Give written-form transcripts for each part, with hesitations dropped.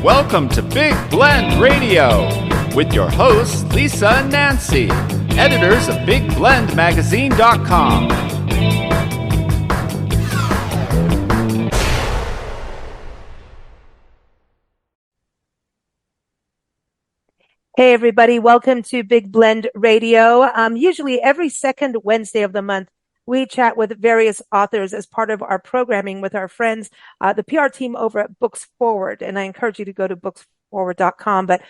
Welcome to Big Blend Radio with your hosts, Lisa and Nancy, editors of BigBlendMagazine.com. Hey everybody, welcome to Big Blend Radio. Usually every second Wednesday of the month, we chat with various authors as part of our programming with our friends, the PR team over at Books Forward. And I encourage you to go to booksforward.com. But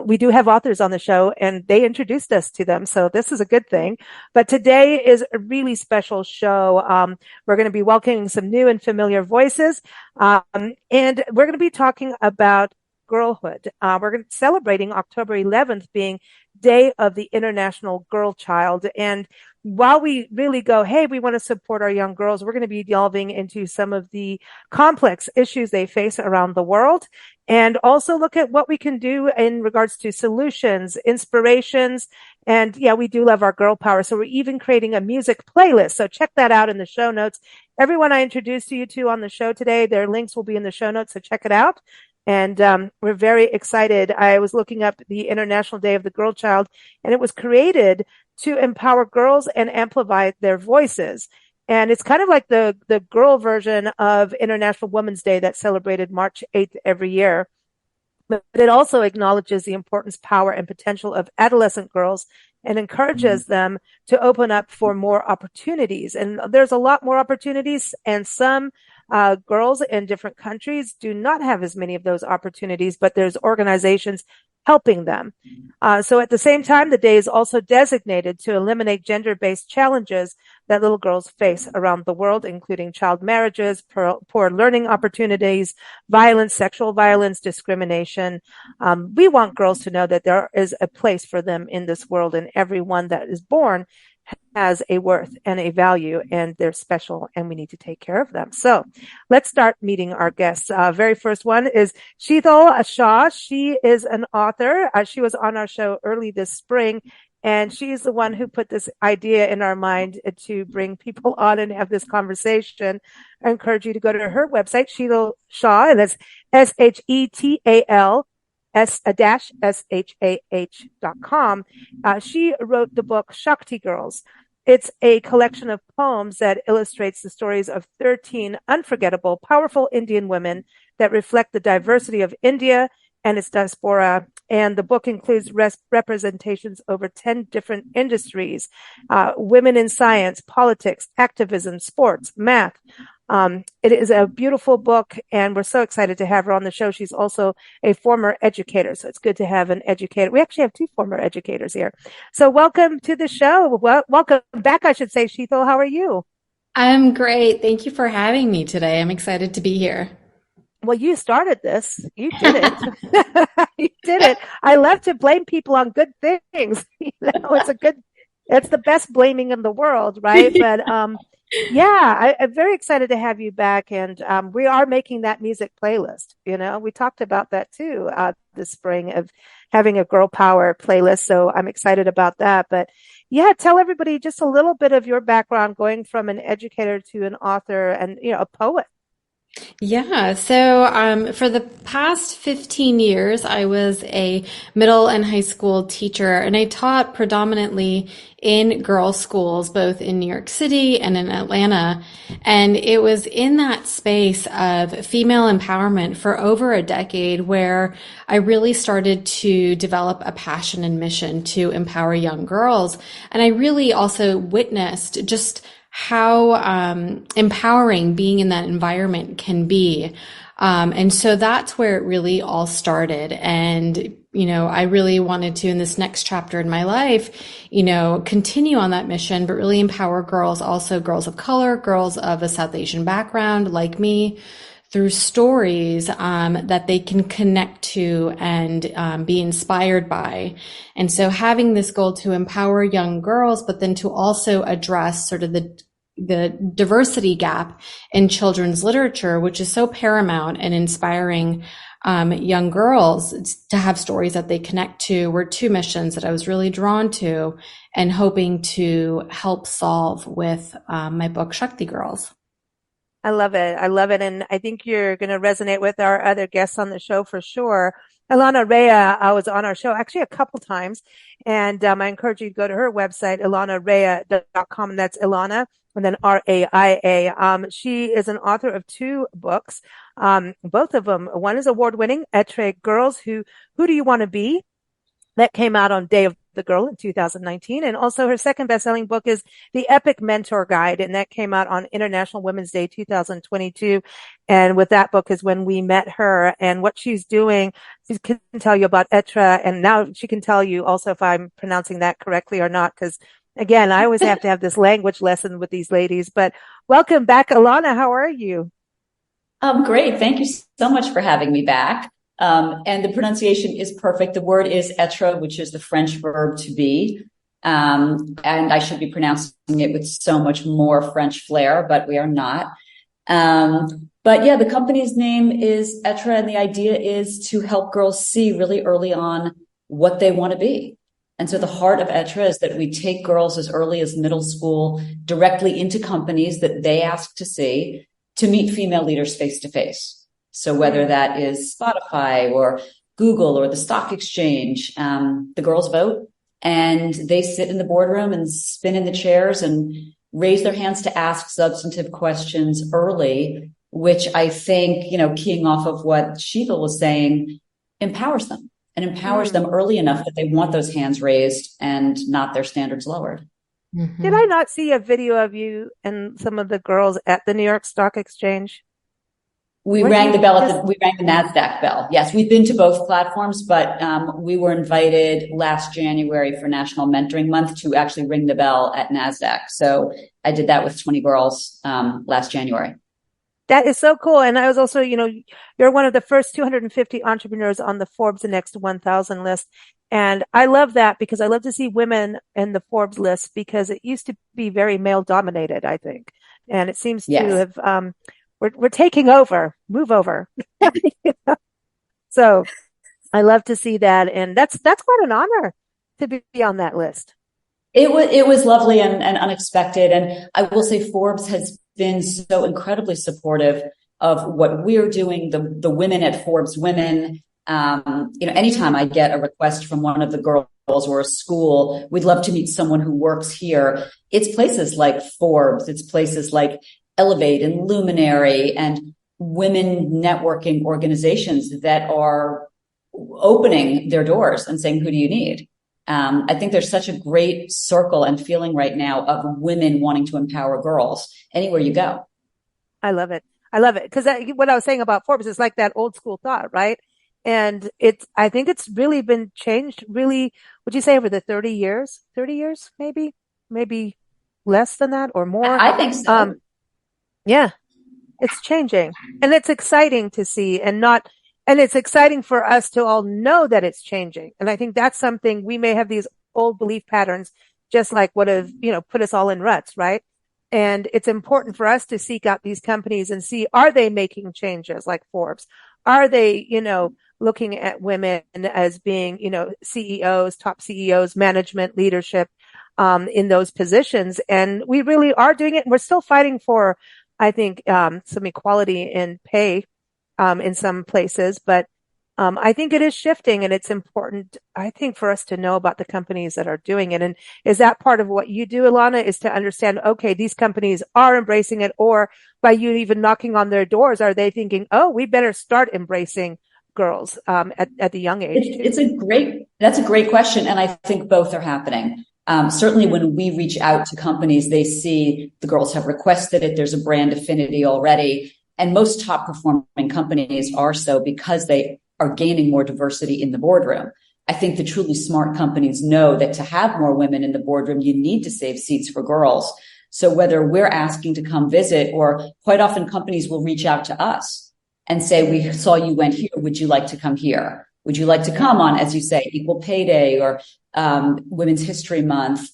we do have authors on the show and they introduced us to them. So this is a good thing. But today is a really special show. We're going to be welcoming some new and familiar voices. And we're going to be talking about girlhood. We're celebrating October 11th being Day of the International Girl Child. And while we really go, hey, we want to support our young girls, we're going to be delving into some of the complex issues they face around the world and also look at what we can do in regards to solutions, inspirations. And yeah, we do love our girl power. So we're even creating a music playlist. So check that out in the show notes. Everyone I introduced you to on the show today, their links will be in the show notes. So check it out. And we're very excited. I was looking up the International Day of the Girl Child, and it was created to empower girls and amplify their voices. And it's kind of like the girl version of International Women's Day that's celebrated March 8th every year. But it also acknowledges the importance, power, and potential of adolescent girls and encourages them to open up for more opportunities. And there's a lot more opportunities, and some girls in different countries do not have as many of those opportunities, but there's organizations helping them. So at the same time, the day is also designated to eliminate gender-based challenges that little girls face around the world, including child marriages, poor learning opportunities, violence, sexual violence, discrimination. We want girls to know that there is a place for them in this world, and everyone that is born has a worth and a value, and they're special, and we need to take care of them. So let's start meeting our guests. Very first one is Shetal-Shah. She is an author. She was on our show early this spring, and she's the one who put this idea in our mind to bring people on and have this conversation. I encourage you to go to her website, Shetal-Shah, and that's Shetal S-SHAH.com. She wrote the book Shakti Girls. It's a collection of poems that illustrates the stories of 13 unforgettable, powerful Indian women that reflect the diversity of India and its diaspora. And the book includes representations over 10 different industries, women in science, politics, activism, sports, math. It is a beautiful book, and we're so excited to have her on the show. She's also a former educator, so it's good to have an educator. We actually have two former educators here. So welcome to the show. Welcome back, I should say. Shetal, how are you? I'm great. Thank you for having me today. I'm excited to be here. Well, you started this. You did it. You did it. I love to blame people on good things. It's the best blaming in the world, right? But, yeah, I'm very excited to have you back, and we are making that music playlist. You know, we talked about that too this spring of having a girl power playlist, so I'm excited about that. But yeah, tell everybody just a little bit of your background, going from an educator to an author and a poet. Yeah, so for the past 15 years, I was a middle and high school teacher, and I taught predominantly in girls' schools, both in New York City and in Atlanta. And it was in that space of female empowerment for over a decade where I really started to develop a passion and mission to empower young girls. And I really also witnessed just how empowering being in that environment can be. And so that's where it really all started. And, I really wanted to, in this next chapter in my life, continue on that mission, but really empower girls, also girls of color, girls of a South Asian background like me, through stories that they can connect to and be inspired by. And so having this goal to empower young girls, but then to also address sort of the diversity gap in children's literature, which is so paramount and inspiring young girls to have stories that they connect to, were two missions that I was really drawn to and hoping to help solve with my book, Shakti Girls. I love it. I love it. And I think you're going to resonate with our other guests on the show for sure. Illana-Raia, I was on our show actually a couple times, and I encourage you to go to her website, Illana-Raia.com, and that's Illana, and then R-A-I-A. She is an author of two books, both of them. One is award-winning, Etre Girls, Who Do You Want to Be? That came out on Day of the Girl in 2019. And also her second best-selling book is The Epic Mentor Guide, and that came out on International Women's Day 2022. And with that book is when we met her, and what she's doing. She can tell you about Etre, and now she can tell you also if I'm pronouncing that correctly or not, because again, I always have to have this language lesson with these ladies. But welcome back, Illana. How are you? Great. Thank you so much for having me back. And the pronunciation is perfect. The word is être, which is the French verb to be. And I should be pronouncing it with so much more French flair, but we are not. But yeah, the company's name is Etre, and the idea is to help girls see really early on what they want to be. And so the heart of Etre is that we take girls as early as middle school directly into companies that they ask to see, to meet female leaders face to face. So whether that is Spotify or Google or the stock exchange, the girls vote, and they sit in the boardroom and spin in the chairs and raise their hands to ask substantive questions early, which I think, keying off of what Shetal was saying, empowers them and empowers them early enough that they want those hands raised and not their standards lowered. Mm-hmm. Did I not see a video of you and some of the girls at the New York Stock Exchange? We rang the bell we rang the NASDAQ bell. Yes, we've been to both platforms, but we were invited last January for National Mentoring Month to actually ring the bell at NASDAQ. So I did that with 20 girls last January. That is so cool. And I was also, you're one of the first 250 entrepreneurs on the Forbes Next 1000 list. And I love that because I love to see women in the Forbes list because it used to be very male dominated, I think. And it seems to have, we're taking over, move over. So I love to see that. And that's quite an honor to be on that list. It was lovely and unexpected. And I will say Forbes has been so incredibly supportive of what we're doing, the women at Forbes Women. Anytime I get a request from one of the girls or a school, we'd love to meet someone who works here. It's places like Forbes. It's places like Elevate and Luminary and women networking organizations that are opening their doors and saying, who do you need? I think there's such a great circle and feeling right now of women wanting to empower girls anywhere you go. I love it. I love it. Because what I was saying about Forbes is like that old school thought, right? And I think it's really been changed really, would you say over the 30 years, maybe less than that or more? I think so. Yeah, it's changing and it's exciting to see and it's exciting for us to all know that it's changing. And I think that's something we may have these old belief patterns, just like what have, put us all in ruts, right? And it's important for us to seek out these companies and see, are they making changes like Forbes? Are they, looking at women as being, CEOs, top CEOs, management, leadership, in those positions? And we really are doing it. And we're still fighting for, I think, some equality in pay, in some places, but, I think it is shifting and it's important, I think, for us to know about the companies that are doing it. And is that part of what you do, Illana, is to understand, okay, these companies are embracing it, or by you even knocking on their doors, are they thinking, oh, we better start embracing girls, at the young age? That's a great question. And I think both are happening. Certainly when we reach out to companies, they see the girls have requested it. There's a brand affinity already. And most top performing companies are so because they are gaining more diversity in the boardroom. I think the truly smart companies know that to have more women in the boardroom, you need to save seats for girls. So whether we're asking to come visit, or quite often companies will reach out to us and say, we saw you went here. Would you like to come here? Would you like to come on, as you say, Equal Pay Day or Women's History Month?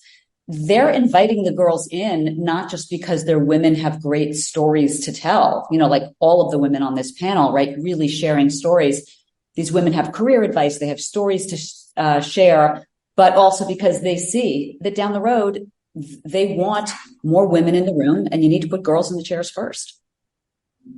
They're inviting the girls in, not just because their women have great stories to tell, like all of the women on this panel, right? Really sharing stories. These women have career advice. They have stories to share, but also because they see that down the road, they want more women in the room, and you need to put girls in the chairs first.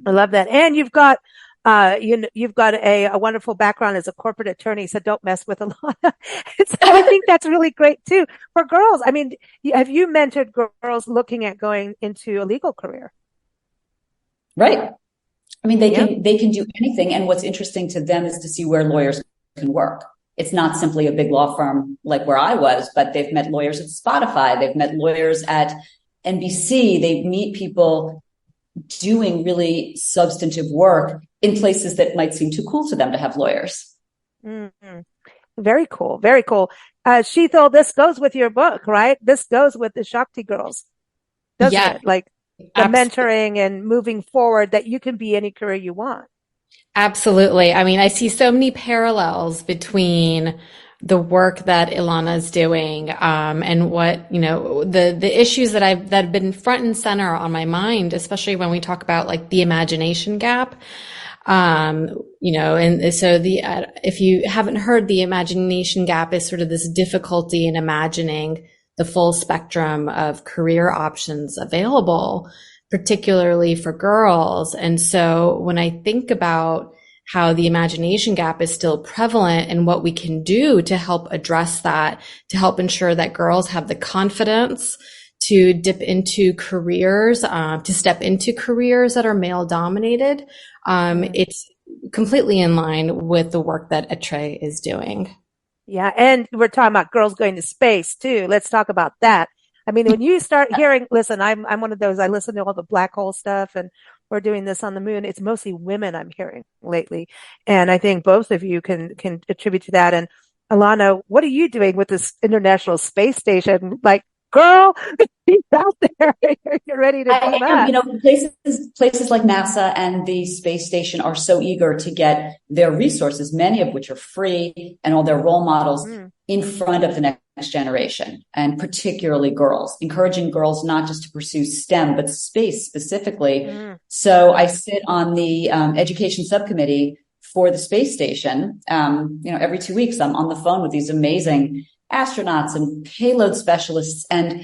I love that. And you've got a wonderful background as a corporate attorney, so don't mess with a lot. I think that's really great too for girls. I mean, have you mentored girls looking at going into a legal career? Right. I mean, they can do anything. And what's interesting to them is to see where lawyers can work. It's not simply a big law firm like where I was, but they've met lawyers at Spotify. They've met lawyers at NBC. They meet people doing really substantive work in places that might seem too cool to them to have lawyers. Mm-hmm. Very cool. Very cool. Shetal, this goes with your book, right? This goes with the Shakti girls, doesn't it? Like the mentoring and moving forward, that you can be any career you want. Absolutely. I mean, I see so many parallels between the work that Illana is doing, and what, the issues that have been front and center on my mind, especially when we talk about like the imagination gap. And so if you haven't heard, the imagination gap is sort of this difficulty in imagining the full spectrum of career options available, particularly for girls. And so when I think about how the imagination gap is still prevalent and what we can do to help address that, to help ensure that girls have the confidence to dip into careers, to step into careers that are male dominated, it's completely in line with the work that Atre is doing. Yeah. And we're talking about girls going to space too. Let's talk about that. I mean, when you start hearing, listen, I'm one of those, I listen to all the black hole stuff, and we're doing this on the moon. It's mostly women I'm hearing lately. And I think both of you can attribute to that. And Illana, what are you doing with this International Space Station? Like, girl, she's out there. You're ready to do that. Places like NASA and the space station are so eager to get their resources, many of which are free, and all their role models in front of the next generation, and particularly girls, encouraging girls not just to pursue STEM, but space specifically. So I sit on the education subcommittee for the space station. Every 2 weeks, I'm on the phone with these amazing astronauts and payload specialists and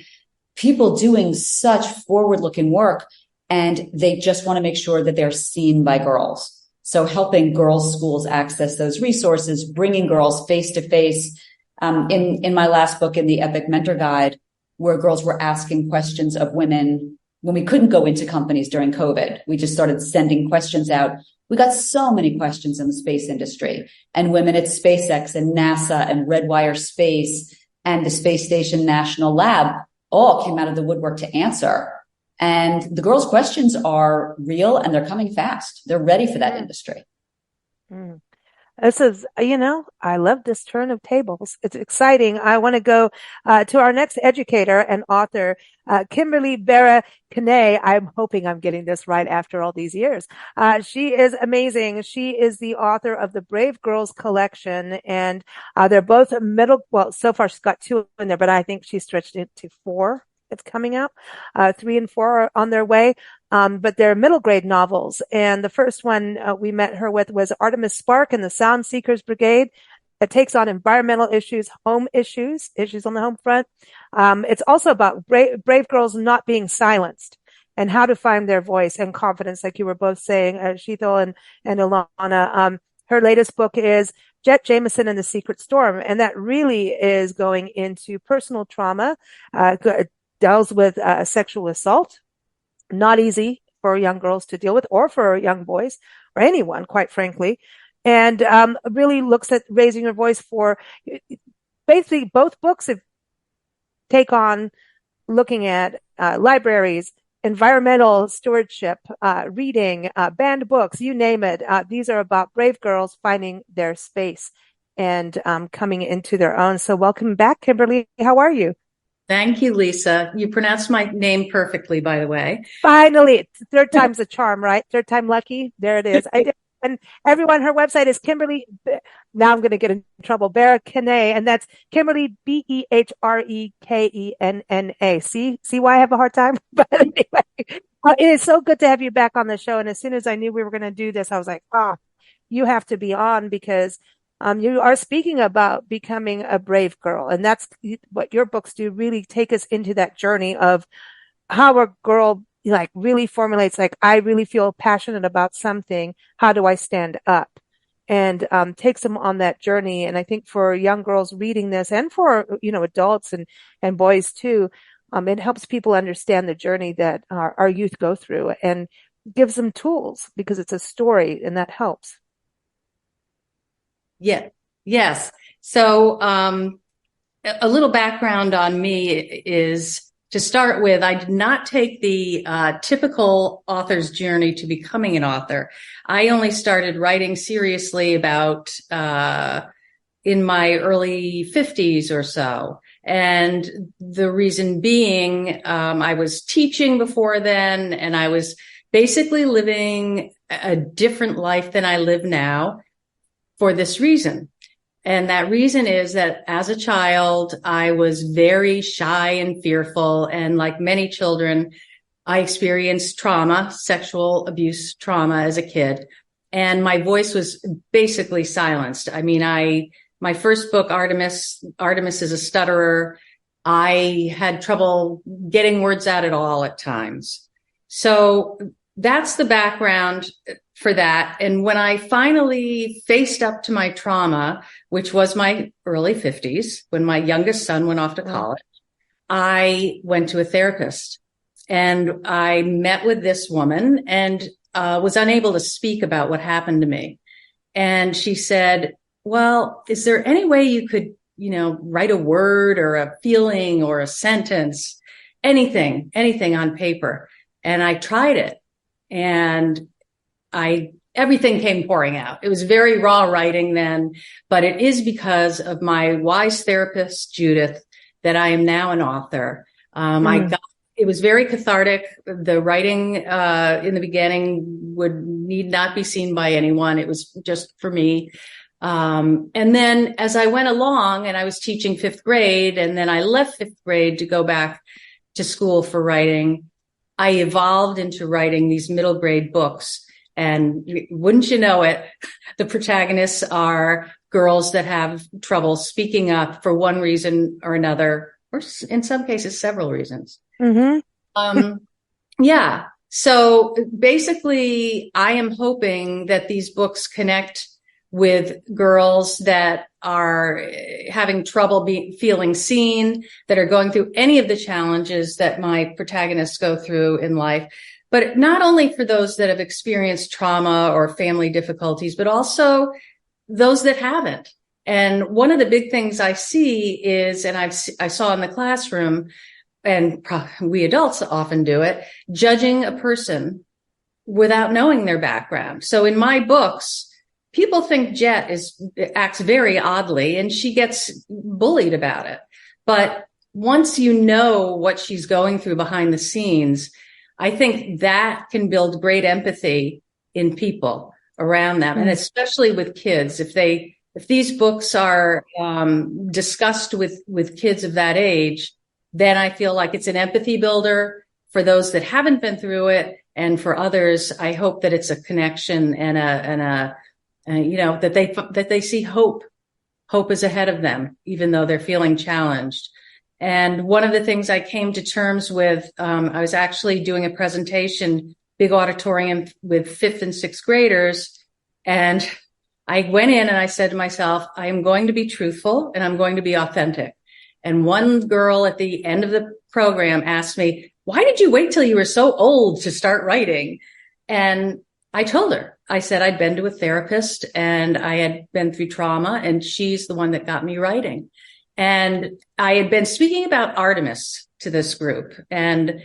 people doing such forward-looking work, and they just want to make sure that they're seen by girls. So helping girls' schools access those resources, bringing girls face-to-face. In my last book, in the Epic Mentor Guide, where girls were asking questions of women when we couldn't go into companies during COVID, we just started sending questions out. We got so many questions in the space industry, and women at SpaceX and NASA and Redwire Space and the Space Station National Lab all came out of the woodwork to answer. And the girls' questions are real, and they're coming fast. They're ready for that industry. This is, I love this turn of tables. It's exciting. I want to go to our next educator and author, Kimberly-Behre-Kenna. I'm hoping I'm getting this right after all these years. She is amazing. She is the author of the Brave Girls collection, and they're both so far she's got 2 in there, but I think she stretched it to 4. It's coming out. 3 and 4 are on their way. But they're middle grade novels. And the first one we met her with was Artemis Spark and the Sound Seekers Brigade. It takes on environmental issues, home issues on the home front. It's also about brave girls not being silenced and how to find their voice and confidence, like you were both saying, Shetal and Illana. Her latest book is Jet Jameson and the Secret Storm. And that really is going into personal trauma, deals with sexual assault. Not easy for young girls to deal with, or for young boys, or anyone, quite frankly. And really looks at raising your voice for, basically both books take on looking at libraries, environmental stewardship, reading, banned books, you name it. These are about brave girls finding their space and coming into their own. So welcome back, Kimberly. How are you? Thank you, Lisa. You pronounced my name perfectly, by the way. Finally, third time's a charm, right? Third time lucky. There it is. I did. And everyone, her website is Kimberly. Now I'm going to get in trouble. Behre-Kenna, and that's Kimberly Behrekenna. See why I have a hard time? But anyway, it is so good to have you back on the show. And as soon as I knew we were going to do this, I was like, you have to be on, because you are speaking about becoming a brave girl. And that's what your books do, really take us into that journey of how a girl like really formulates, like, I really feel passionate about something. How do I stand up? And takes them on that journey. And I think for young girls reading this, and for, adults and boys too, it helps people understand the journey that our youth go through, and gives them tools, because it's a story, and that helps. Yeah. Yes. So, a little background on me is, to start with, I did not take the typical author's journey to becoming an author. I only started writing seriously about in my early 50s or so. And the reason being, I was teaching before then, and I was basically living a different life than I live now for this reason. And that reason is that as a child, I was very shy and fearful. And like many children, I experienced trauma, sexual abuse trauma as a kid. And my voice was basically silenced. I mean, my first book, Artemis is a stutterer. I had trouble getting words out at all at times. So that's the background for that. And when I finally faced up to my trauma, which was my early 50s, when my youngest son went off to college, I went to a therapist, and I met with this woman, and was unable to speak about what happened to me. And she said, well, is there any way you could, write a word or a feeling or a sentence, anything on paper? And I tried it, and everything came pouring out. It was very raw writing then, but it is because of my wise therapist, Judith, that I am now an author. It was very cathartic. The writing, in the beginning need not be seen by anyone. It was just for me. And then as I went along, and I was teaching 5th grade, and then I left 5th grade to go back to school for writing, I evolved into writing these middle grade books. And wouldn't you know it, the protagonists are girls that have trouble speaking up for one reason or another, or in some cases, several reasons. Mm-hmm. Yeah. So basically, I am hoping that these books connect with girls that are having trouble feeling seen, that are going through any of the challenges that my protagonists go through in life. But not only for those that have experienced trauma or family difficulties, but also those that haven't. And one of the big things I see is, and I saw in the classroom, and we adults often do it, judging a person without knowing their background. So in my books, people think Jet acts very oddly, and she gets bullied about it. But once you know what she's going through behind the scenes, I think that can build great empathy in people around them, and especially with kids. If these books are discussed with kids of that age, then I feel like it's an empathy builder for those that haven't been through it, and for others, I hope that it's a connection and that they see hope. Hope is ahead of them, even though they're feeling challenged. And one of the things I came to terms with, I was actually doing a presentation, big auditorium with 5th and 6th graders. And I went in and I said to myself, I am going to be truthful and I'm going to be authentic. And one girl at the end of the program asked me, why did you wait till you were so old to start writing? And I told her, I said, I'd been to a therapist and I had been through trauma, and she's the one that got me writing. And I had been speaking about Artemis to this group. And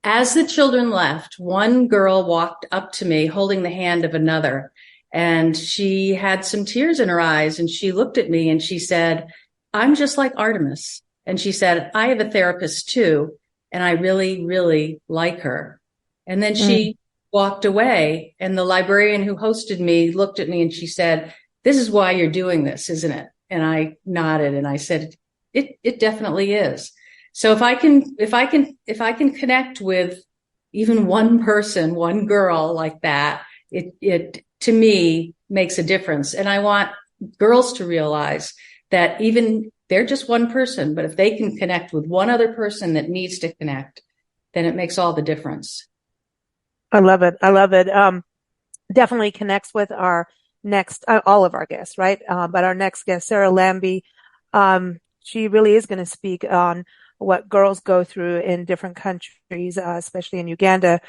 as the children left, one girl walked up to me holding the hand of another. And she had some tears in her eyes. And she looked at me and she said, I'm just like Artemis. And she said, I have a therapist too. And I really, really like her. And then she walked away. And the librarian who hosted me looked at me and she said, this is why you're doing this, isn't it? And I nodded and I said, it definitely is. So if I can connect with even one person, one girl like that, it to me makes a difference. And I want girls to realize that even they're just one person, but if they can connect with one other person that needs to connect, then it makes all the difference. I love it. I love it. Definitely connects with our next, all of our guests, right? But our next guest, Sarah-Lambie, she really is going to speak on what girls go through in different countries, especially in Uganda,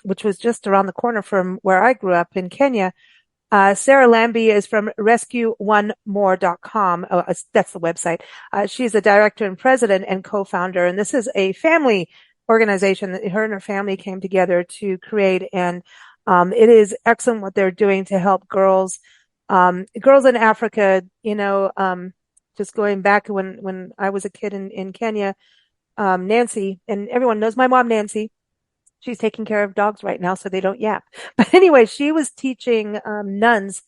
which was just around the corner from where I grew up in Kenya. Sarah-Lambie is from rescueonemore.com. Oh, that's the website. She's the director and president and co-founder, and this is a family organization that her and her family came together to create. And it is excellent what they're doing to help girls in Africa. Just going back when I was a kid in Kenya, Nancy, and everyone knows my mom, Nancy. She's taking care of dogs right now, so they don't yap. But anyway, she was teaching nuns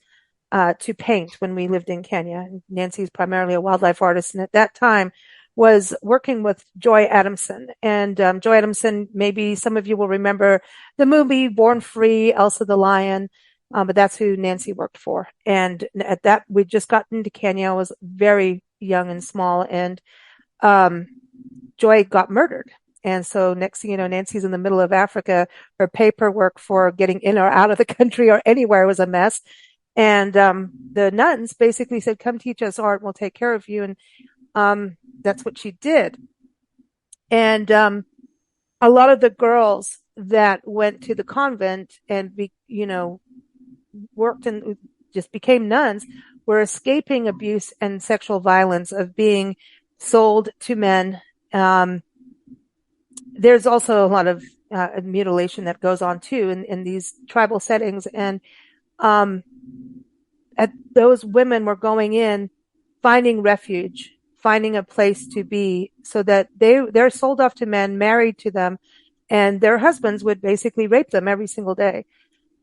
to paint when we lived in Kenya. Nancy's primarily a wildlife artist, and at that time was working with Joy Adamson. And Joy Adamson, maybe some of you will remember the movie Born Free, Elsa the Lion, but that's who Nancy worked for. And at that, we just got into Kenya. I was very young and small, and Joy got murdered. And so next thing you know, Nancy's in the middle of Africa. Her paperwork for getting in or out of the country or anywhere was a mess. And the nuns basically said, come teach us art, we'll take care of you. And that's what she did. And a lot of the girls that went to the convent and, worked and just became nuns were escaping abuse and sexual violence of being sold to men. There's also a lot of mutilation that goes on too in these tribal settings. And those women were going in, finding refuge, finding a place to be, so that they're sold off to men, married to them, and their husbands would basically rape them every single day.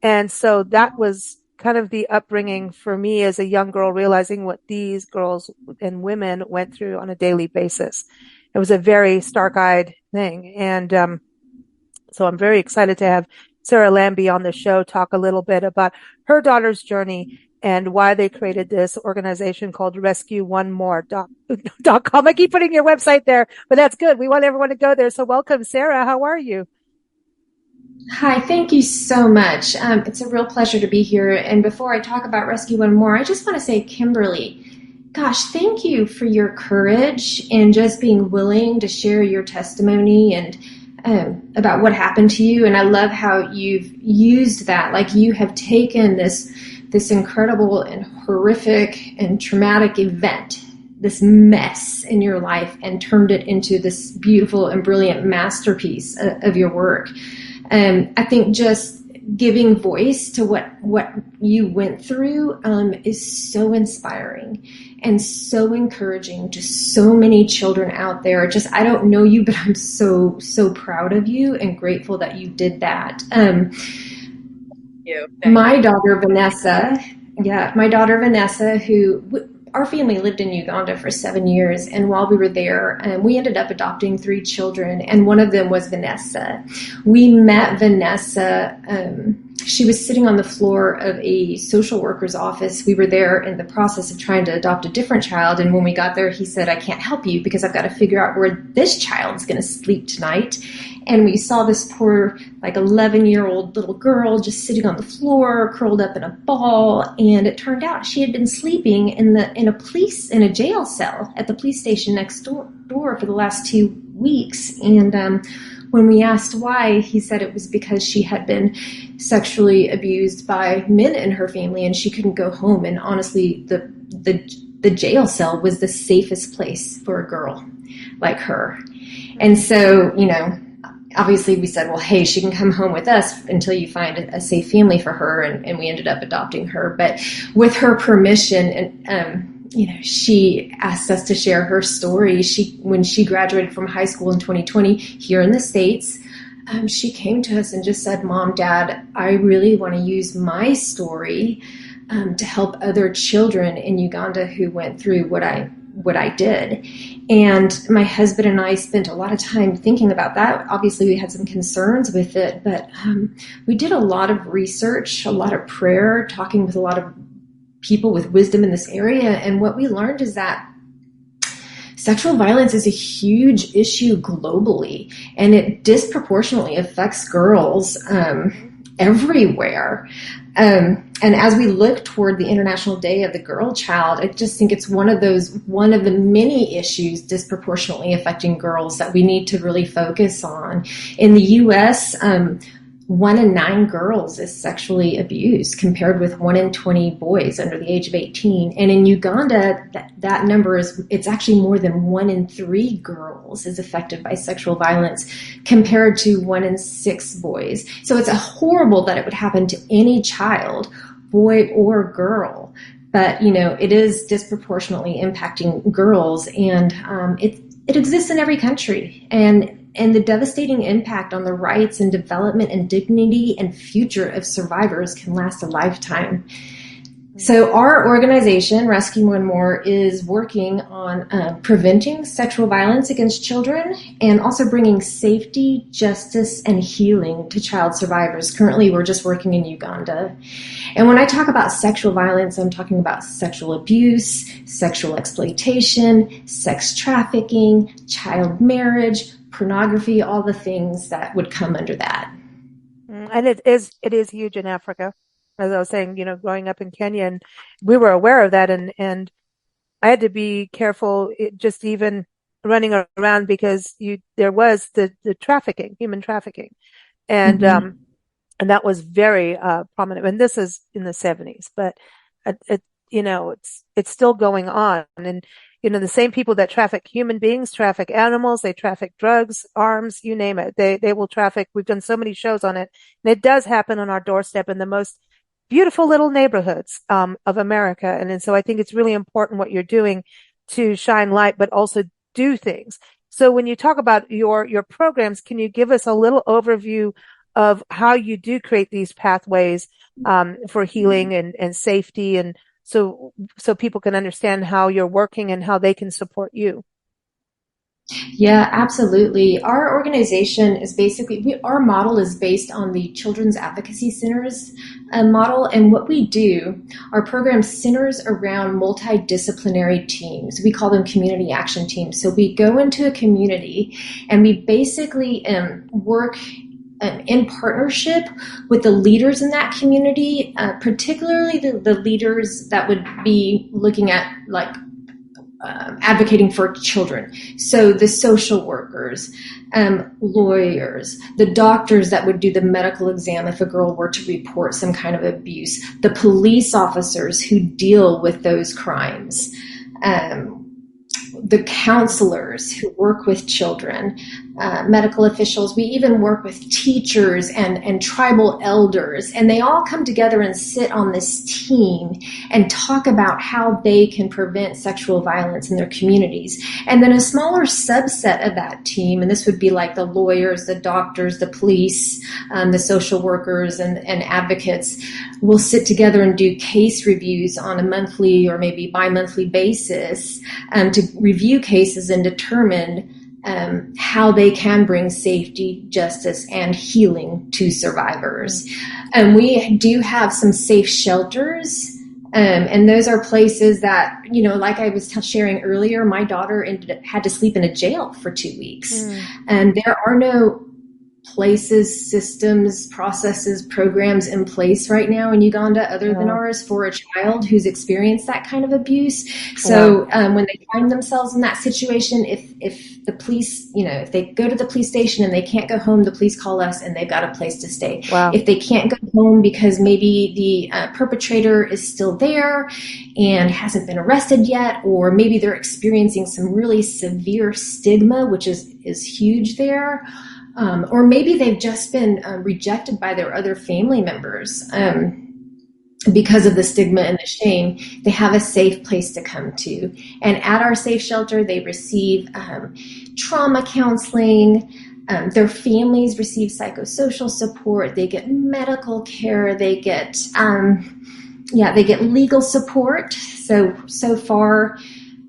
And so that was kind of the upbringing for me as a young girl, realizing what these girls and women went through on a daily basis. It was a very stark-eyed thing. And so I'm very excited to have Sarah-Lambie on the show, talk a little bit about her daughter's journey and why they created this organization called rescueonemore.com. I keep putting your website there, but that's good. We want everyone to go there. So welcome, Sarah. How are you? Hi, thank you so much. It's a real pleasure to be here. And before I talk about Rescue One More, I just want to say, Kimberly, gosh, thank you for your courage and just being willing to share your testimony and about what happened to you. And I love how you've used that, like you have taken this incredible and horrific and traumatic event, this mess in your life, and turned it into this beautiful and brilliant masterpiece of your work. I think just giving voice to what you went through is so inspiring and so encouraging to so many children out there. Just, I don't know you, but I'm so proud of you and grateful that you did that. My daughter Vanessa, who our family lived in Uganda for 7 years, and while we were there, we ended up adopting 3 children, and one of them was Vanessa. We met Vanessa. She was sitting on the floor of a social worker's office. We were there in the process of trying to adopt a different child, and when we got there, he said, I can't help you because I've got to figure out where this child's going to sleep tonight. And we saw this poor, 11-year-old little girl just sitting on the floor, curled up in a ball. And it turned out she had been sleeping in a jail cell at the police station next door for the last 2 weeks. And when we asked why, he said it was because she had been sexually abused by men in her family and she couldn't go home. And honestly, the jail cell was the safest place for a girl like her. And so, obviously we said, well, hey, she can come home with us until you find a safe family for her. And we ended up adopting her. But with her permission, and she asked us to share her story. When she graduated from high school in 2020 here in the States, she came to us and just said, Mom, Dad, I really want to use my story to help other children in Uganda who went through what I did. And my husband and I spent a lot of time thinking about that. Obviously, we had some concerns with it, but we did a lot of research, a lot of prayer, talking with a lot of people with wisdom in this area. And what we learned is that sexual violence is a huge issue globally, and it disproportionately affects girls everywhere. And as we look toward the International Day of the Girl Child, I just think it's one of the many issues disproportionately affecting girls that we need to really focus on. In the U.S., 1 in 9 girls is sexually abused, compared with 1 in 20 boys under the age of 18. And in Uganda, that number it's actually more than 1 in 3 girls is affected by sexual violence, compared to 1 in 6 boys. So it's horrible that it would happen to any child, boy or girl. But, it is disproportionately impacting girls, and it exists in every country. And the devastating impact on the rights and development and dignity and future of survivors can last a lifetime. So our organization, Rescue One More, is working on preventing sexual violence against children and also bringing safety, justice, and healing to child survivors. Currently, we're just working in Uganda. And when I talk about sexual violence, I'm talking about sexual abuse, sexual exploitation, sex trafficking, child marriage, pornography, all the things that would come under that. And it is huge in Africa. As I was saying, growing up in Kenya, and we were aware of that, and I had to be careful just even running around, because there was the trafficking, human trafficking. And, and that was very, prominent. And this is in the 70s, but it's still going on. And, the same people that traffic human beings traffic animals, they traffic drugs, arms, you name it. They will traffic. We've done so many shows on it, and it does happen on our doorstep in the most beautiful little neighborhoods, of America. And so I think it's really important what you're doing to shine light, but also do things. So when you talk about your programs, can you give us a little overview of how you do create these pathways, for healing and safety, and so people can understand how you're working and how they can support you? Yeah, absolutely. Our organization is our model is based on the Children's Advocacy Center's model. And what we do, our program centers around multidisciplinary teams. We call them community action teams. So we go into a community and we basically work in partnership with the leaders in that community, particularly the leaders that would be looking at advocating for children. So the social workers, lawyers, the doctors that would do the medical exam if a girl were to report some kind of abuse, the police officers who deal with those crimes, the counselors who work with children, medical officials. We even work with teachers and tribal elders, and they all come together and sit on this team and talk about how they can prevent sexual violence in their communities. And then a smaller subset of that team, and this would be like the lawyers, the doctors, the police, the social workers, and advocates, will sit together and do case reviews on a monthly or maybe bi-monthly basis to review cases and determine how they can bring safety, justice, and healing to survivors. And we do have some safe shelters, and those are places that, like I was sharing earlier, my daughter had to sleep in a jail for 2 weeks. And there are no places, systems, processes, programs in place right now in Uganda other than ours for a child who's experienced that kind of abuse. So when they find themselves in that situation, if the police, if they go to the police station and they can't go home, the police call us and they've got a place to stay. If they can't go home because maybe the perpetrator is still there and hasn't been arrested yet, or maybe they're experiencing some really severe stigma, which is huge there. Or maybe they've just been rejected by their other family members because of the stigma and the shame. They have a safe place to come to. And at our safe shelter, they receive trauma counseling. Their families receive psychosocial support. They get medical care. They get legal support. So far,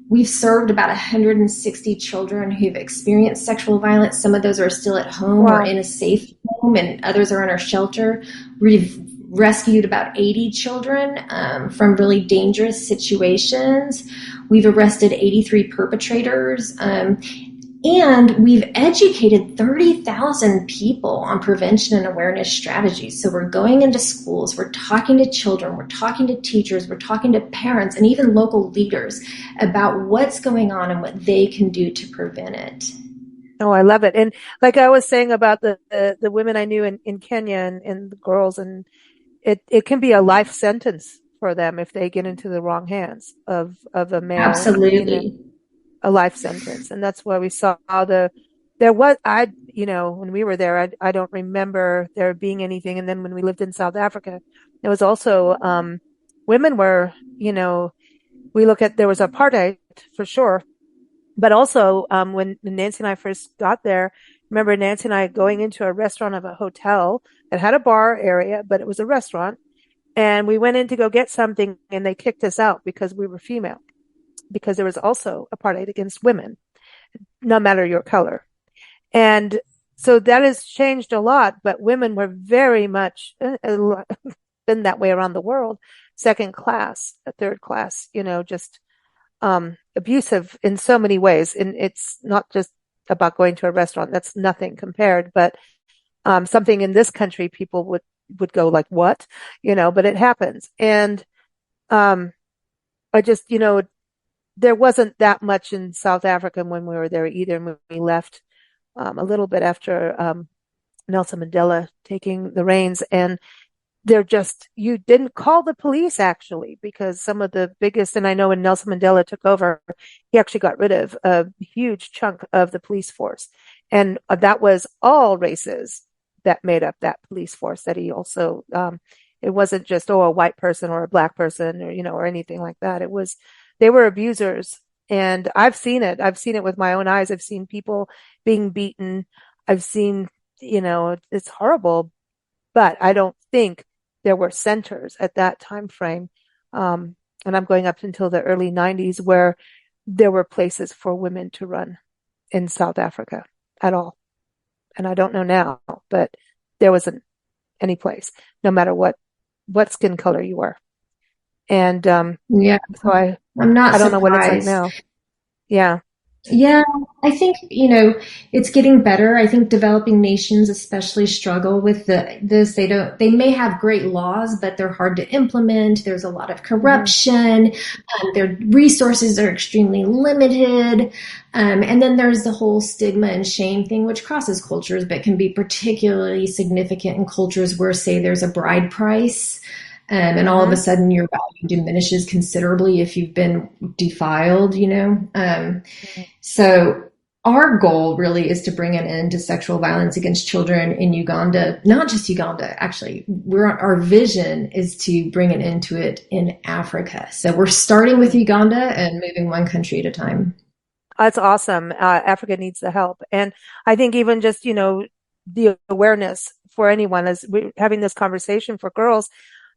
we've served about 160 children who've experienced sexual violence. Some of those are still at home or in a safe home, and others are in our shelter. We've rescued about 80 children from really dangerous situations. We've arrested 83 perpetrators. And we've educated 30,000 people on prevention and awareness strategies. So we're going into schools, we're talking to children, we're talking to teachers, we're talking to parents, and even local leaders about what's going on and what they can do to prevent it. Oh, I love it. And like I was saying about the women I knew in Kenya and the girls, and it can be a life sentence for them if they get into the wrong hands of a male. Absolutely. A life sentence. And that's why we saw when we were there, I don't remember there being anything. And then when we lived in South Africa, there was also, women were, we look at, there was apartheid for sure. But also, when Nancy and I first got there, remember Nancy and I going into a restaurant of a hotel that had a bar area, but it was a restaurant. And we went in to go get something and they kicked us out because we were female. Because there was also apartheid against women, no matter your color. And so that has changed a lot, but women were very much been that way around the world, second class, third class, just abusive in so many ways. And it's not just about going to a restaurant. That's nothing compared, but something in this country, people would go like, what? But it happens. And I just, there wasn't that much in South Africa when we were there either. And when we left a little bit after Nelson Mandela taking the reins, and you didn't call the police actually, because some of the biggest, and I know when Nelson Mandela took over, he actually got rid of a huge chunk of the police force. And that was all races that made up that police force that he also, it wasn't just, a white person or a black person or, or anything like that. They were abusers, and I've seen it. I've seen it with my own eyes. I've seen people being beaten. I've seen, it's horrible, but I don't think there were centers at that time frame. And I'm going up until the early 90s where there were places for women to run in South Africa at all. And I don't know now, but there wasn't any place, no matter what skin color you were. And, yeah, so I don't know what it's like now. Yeah. Yeah, I think, it's getting better. I think developing nations especially struggle with this. They may have great laws, but they're hard to implement. There's a lot of corruption. Their resources are extremely limited. And then there's the whole stigma and shame thing, which crosses cultures, but can be particularly significant in cultures where, say, there's a bride price. And all of a sudden your value diminishes considerably if you've been defiled, So our goal really is to bring an end to sexual violence against children in Uganda, not just Uganda, actually. Our vision is to bring an end to it in Africa. So we're starting with Uganda and moving one country at a time. That's awesome. Africa needs the help. And I think even just, the awareness for anyone as we're having this conversation for girls,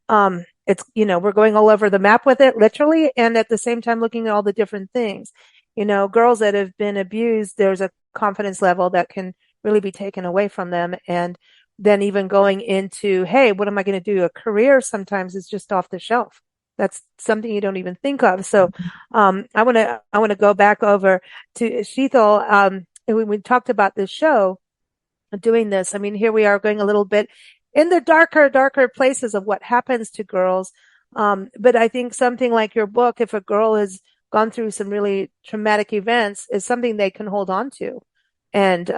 it's, we're going all over the map with it, literally. And at the same time, looking at all the different things, girls that have been abused, there's a confidence level that can really be taken away from them. And then even going into, hey, what am I going to do? A career sometimes is just off the shelf. That's something you don't even think of. So, I want to go back over to Shetal. When we talked about this show, doing this, I mean, here we are going a little bit in the darker places of what happens to girls. But I think something like your book, if a girl has gone through some really traumatic events, is something they can hold on to. And,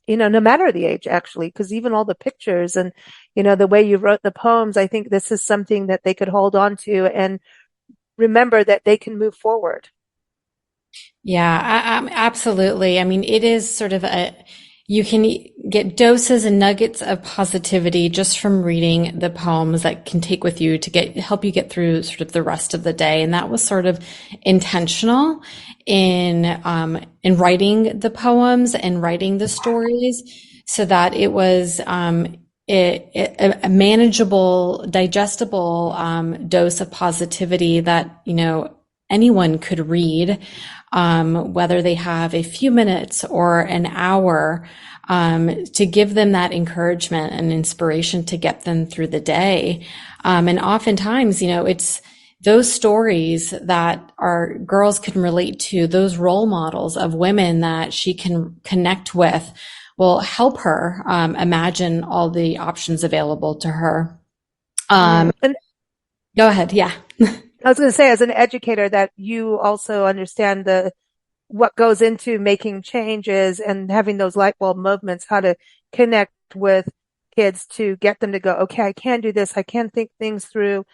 no matter the age, actually, because even all the pictures and, the way you wrote the poems, I think this is something that they could hold on to and remember that they can move forward. Yeah, absolutely. I mean, it is sort of you can get doses and nuggets of positivity just from reading the poems that can take with you to help you get through sort of the rest of the day. And that was sort of intentional in writing the poems and writing the stories so that it was, a manageable, digestible, dose of positivity that, anyone could read, whether they have a few minutes or an hour, to give them that encouragement and inspiration to get them through the day. And oftentimes, it's those stories that our girls can relate to, those role models of women that she can connect with, will help her imagine all the options available to her. And go ahead. Yeah. I was going to say, as an educator, that you also understand what goes into making changes and having those light bulb moments, how to connect with kids to get them to go, okay, I can do this. I can think things through.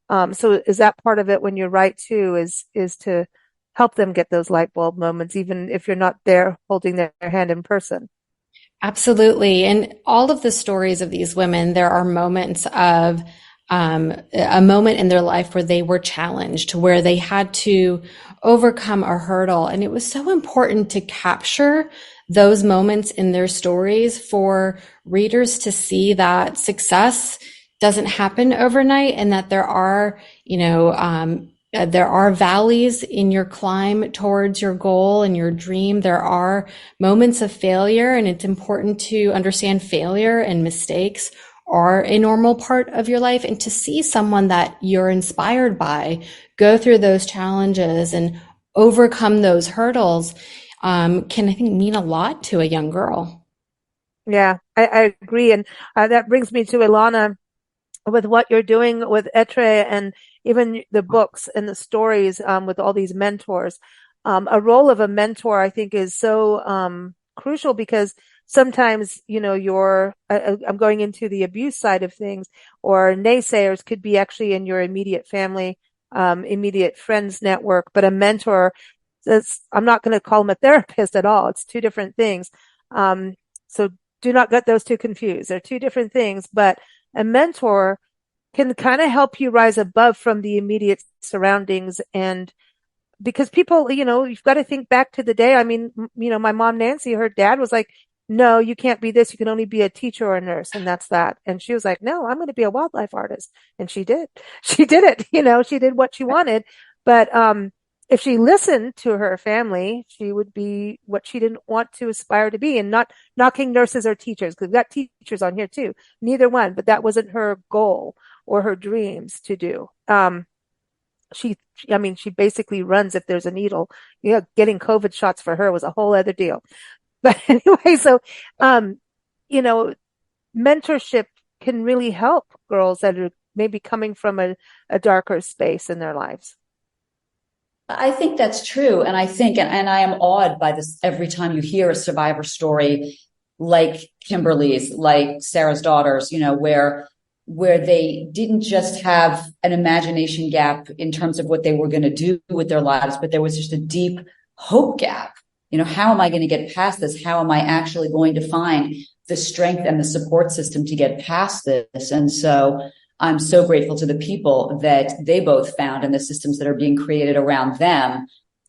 So is that part of it when you write too, is to help them get those light bulb moments, even if you're not there holding their hand in person? Absolutely. And all of the stories of these women, there are moments of a moment in their life where they were challenged, where they had to overcome a hurdle. And it was so important to capture those moments in their stories for readers to see that success doesn't happen overnight, and that there are, there are valleys in your climb towards your goal and your dream. There are moments of failure, and it's important to understand failure and mistakes are a normal part of your life, and to see someone that you're inspired by go through those challenges and overcome those hurdles can, I think, mean a lot to a young girl. Yeah, I agree. And that brings me to Illana, with what you're doing with Etre and even the books and the stories with all these mentors. A role of a mentor, I think, is so crucial, because sometimes, I'm going into the abuse side of things, or naysayers could be actually in your immediate family, immediate friends network, but a mentor, I'm not going to call him a therapist at all. It's two different things. So do not get those two confused. They're two different things, but a mentor can kind of help you rise above from the immediate surroundings. And because people, you've got to think back to the day. I mean, my mom, Nancy, her dad was like, no, you can't be this. You can only be a teacher or a nurse. And that's that. And she was like, no, I'm going to be a wildlife artist. And she did. She did it. She did what she wanted. But, if she listened to her family, she would be what she didn't want to aspire to be. And not knocking nurses or teachers, because we've got teachers on here too. Neither one, but that wasn't her goal or her dreams to do. She basically runs if there's a needle. Getting COVID shots for her was a whole other deal. But anyway, so, mentorship can really help girls that are maybe coming from a darker space in their lives. I think that's true. And I think, and I am awed by this every time you hear a survivor story like Kimberly's, like Sarah's daughters, where they didn't just have an imagination gap in terms of what they were going to do with their lives, but there was just a deep hope gap. How am I going to get past this? How am I actually going to find the strength and the support system to get past this? And so I'm so grateful to the people that they both found and the systems that are being created around them.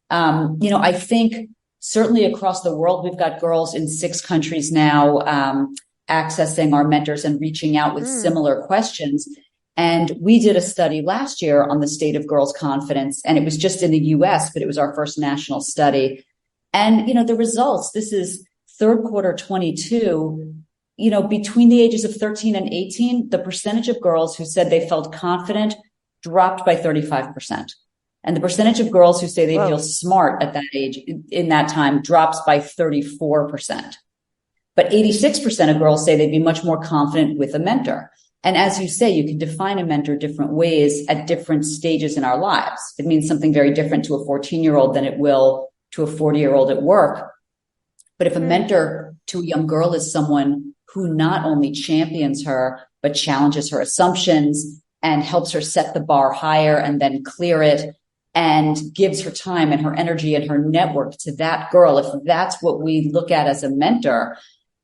I think certainly across the world, we've got girls in 6 countries now, accessing our mentors and reaching out with similar questions. And we did a study last year on the state of girls' confidence, and it was just in the US, but it was our first national study. And, the results, this is third quarter 22, between the ages of 13 and 18, the percentage of girls who said they felt confident dropped by 35%. And the percentage of girls who say they feel smart at that age in that time drops by 34%. But 86% of girls say they'd be much more confident with a mentor. And as you say, you can define a mentor different ways at different stages in our lives. It means something very different to a 14-year-old than it will to a 40-year-old at work. But if a mentor to a young girl is someone who not only champions her, but challenges her assumptions and helps her set the bar higher and then clear it, and gives her time and her energy and her network to that girl, if that's what we look at as a mentor,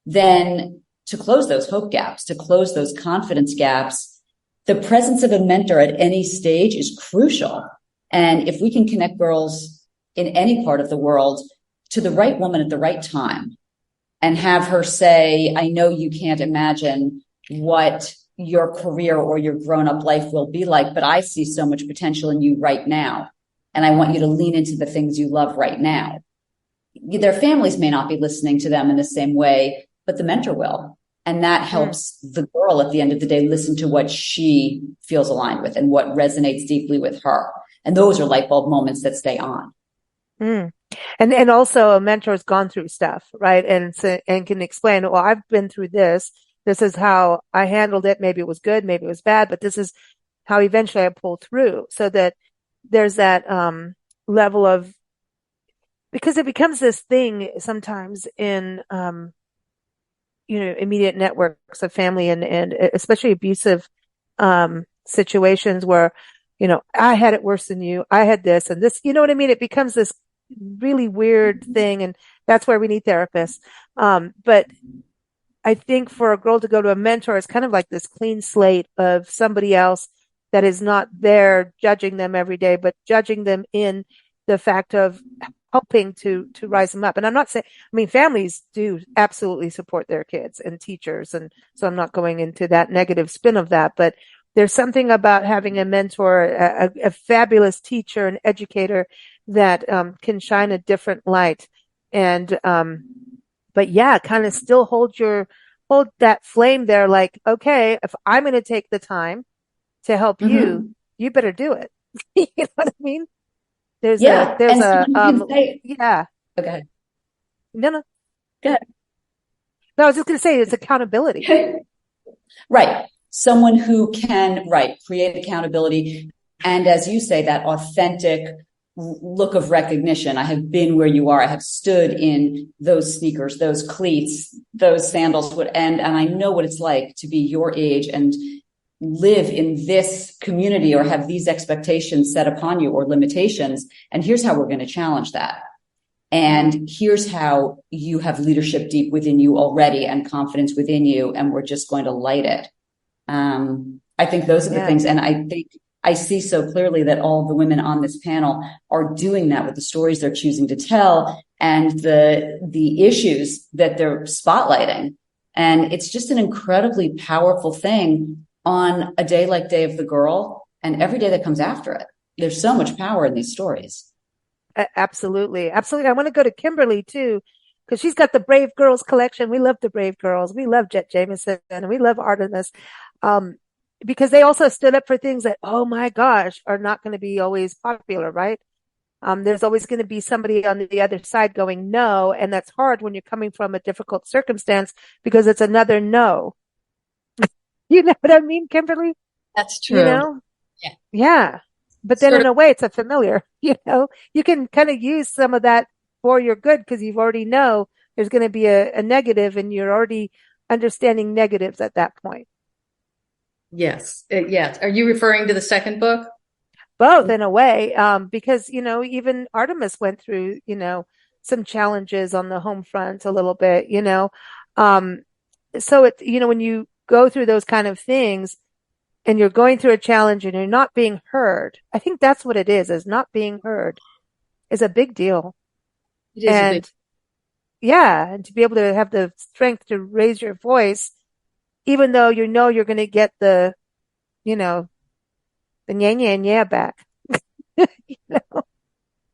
then to close those hope gaps, to close those confidence gaps, the presence of a mentor at any stage is crucial. And if we can connect girls in any part of the world to the right woman at the right time, and have her say, I know you can't imagine what your career or your grown-up life will be like, but I see so much potential in you right now. And I want you to lean into the things you love right now. Their families may not be listening to them in the same way but the mentor will. And that helps the girl at the end of the day listen to what she feels aligned with and what resonates deeply with her. And those are light bulb moments that stay on. And also a mentor's gone through stuff, right? And can explain, well, I've been through this. This is how I handled it. Maybe it was good, maybe it was bad, but this is how eventually I pulled through, so that there's that level of, because it becomes this thing sometimes in immediate networks of family and especially abusive situations where, I had it worse than you. I had this and this, you know what I mean? It becomes this really weird thing, and that's where we need therapists. But I think for a girl to go to a mentor is kind of like this clean slate of somebody else that is not there judging them every day, but judging them in the fact of helping to rise them up. And I'm not saying, families do absolutely support their kids and teachers. And so I'm not going into that negative spin of that, but there's something about having a mentor, a fabulous teacher and educator that can shine a different light. And, but yeah, kind of still hold that flame there. Like, okay, if I'm going to take the time to help you, you better do it. You know what I mean? There's yeah. Okay. No. Go ahead. No, I was just going to say it's accountability. Right. Someone who can, create accountability. And as you say, that authentic look of recognition. I have been where you are. I have stood in those sneakers, those cleats, those sandals, and I know what it's like to be your age and live in this community or have these expectations set upon you or limitations. And here's how we're going to challenge that. And here's how you have leadership deep within you already and confidence within you. And we're just going to light it. I think those are the things. And I think I see so clearly that all the women on this panel are doing that with the stories they're choosing to tell and the issues that they're spotlighting. And it's just an incredibly powerful thing on a day like Day of the Girl and every day that comes after it. There's so much power in these stories. Absolutely. Absolutely. I want to go to Kimberly too, because she's got the Brave Girls collection. We love the Brave Girls. We love Jet Jameson and we love Artemis. Because they also stood up for things that, oh my gosh, are not going to be always popular, right? There's always going to be somebody on the other side going no. And that's hard when you're coming from a difficult circumstance because it's another no. You know what I mean, Kimberly? That's true. You know? Yeah. But then in a way, it's a familiar, you can kind of use some of that for your good because you already know there's going to be a negative and you're already understanding negatives at that point. Yes. Yes. Are you referring to the second book? Both in a way, because, even Artemis went through, some challenges on the home front a little bit, so it's, when you go through those kind of things and you're going through a challenge and you're not being heard, I think that's what it is not being heard is a big deal. It is and to be able to have the strength to raise your voice, even though you're going to get the yeah back.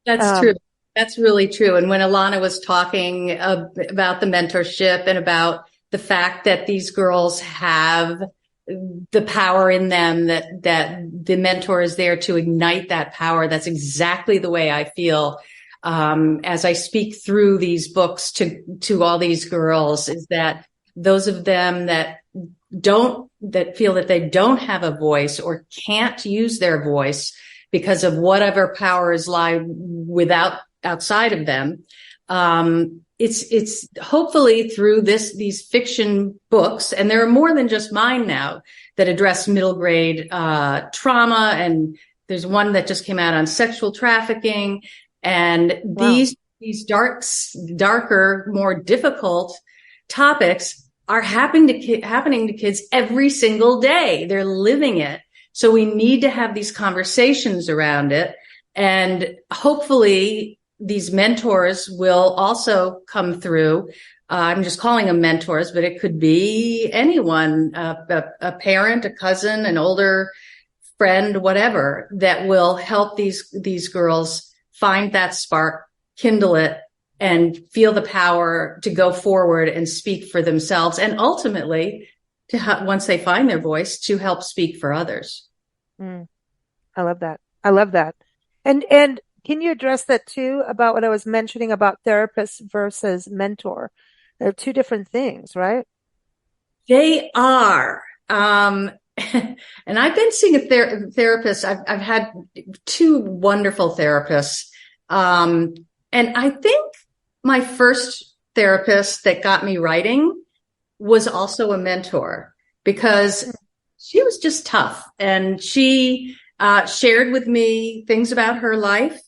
That's true. That's really true. And when Illana was talking about the mentorship and about the fact that these girls have the power in them, that the mentor is there to ignite that power, that's exactly the way I feel as I speak through these books to all these girls, is that those of them that feel that they don't have a voice or can't use their voice because of whatever powers lie outside of them. It's hopefully through these fiction books, and there are more than just mine now that address middle grade trauma. And there's one that just came out on sexual trafficking, and these darker, more difficult topics are happening to kids every single day. They're living it. So we need to have these conversations around it. And hopefully these mentors will also come through. I'm just calling them mentors, but it could be anyone, a parent, a cousin, an older friend, whatever, that will help these girls find that spark, kindle it, and feel the power to go forward and speak for themselves, and ultimately once they find their voice, to help speak for others. I love that. I love that. And can you address that too, about what I was mentioning about therapist versus mentor? They're two different things, right? They are. And I've been seeing a therapist. I've had two wonderful therapists. And I think my first therapist that got me writing was also a mentor, because she was just tough, and she shared with me things about her life,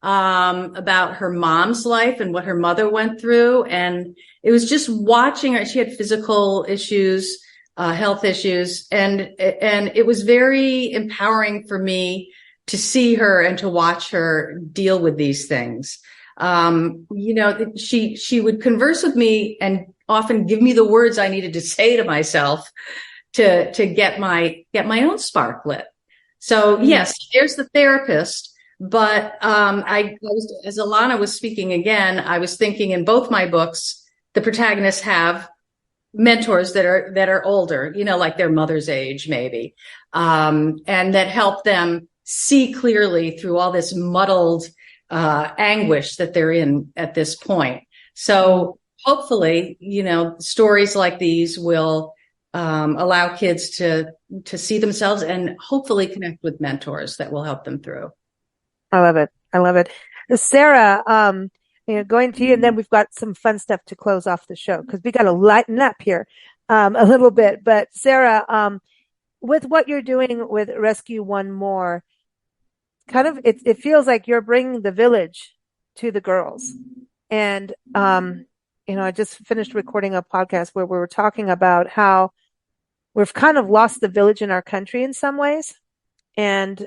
about her mom's life and what her mother went through. And it was just watching her. She had physical issues, health issues, and it was very empowering for me to see her and to watch her deal with these things. She would converse with me and often give me the words I needed to say to myself to get my own spark lit. So yes, there's the therapist, but I was, as Illana was speaking again, I was thinking in both my books, the protagonists have mentors that are older, like their mother's age maybe, and that help them see clearly through all this muddled anguish that they're in at this point. So hopefully, stories like these will allow kids to see themselves and hopefully connect with mentors that will help them through. I love it. I love it. Sarah, going to you, and then we've got some fun stuff to close off the show, because we got to lighten up here a little bit. But Sarah, with what you're doing with Rescue One More, kind of, it feels like you're bringing the village to the girls. And, I just finished recording a podcast where we were talking about how we've kind of lost the village in our country in some ways. And,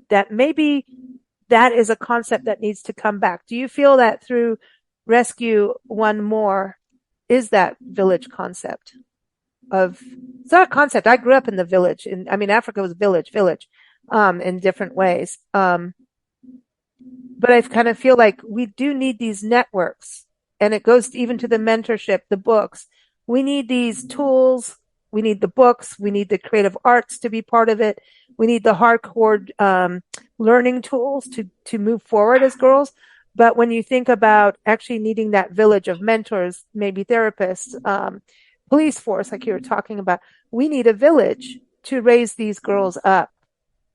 that maybe that is a concept that needs to come back. Do you feel that through Rescue One More is that village concept it's not a concept. I grew up in the village, Africa was village, in different ways. But I kind of feel like we do need these networks, and it goes even to the mentorship, the books. We need these tools. We need the books. We need the creative arts to be part of it. We need the hardcore learning tools to move forward as girls. But when you think about actually needing that village of mentors, maybe therapists, police force, like you were talking about, we need a village to raise these girls up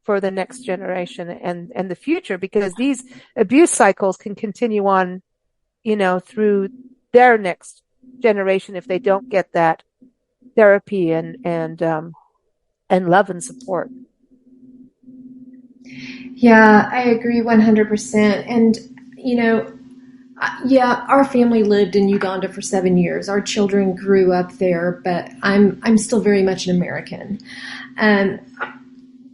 for the next generation and the future, because these abuse cycles can continue on, through their next generation if they don't get that therapy and love and support. Yeah, I agree 100%. And, our family lived in Uganda for 7 years. Our children grew up there, but I'm still very much an American.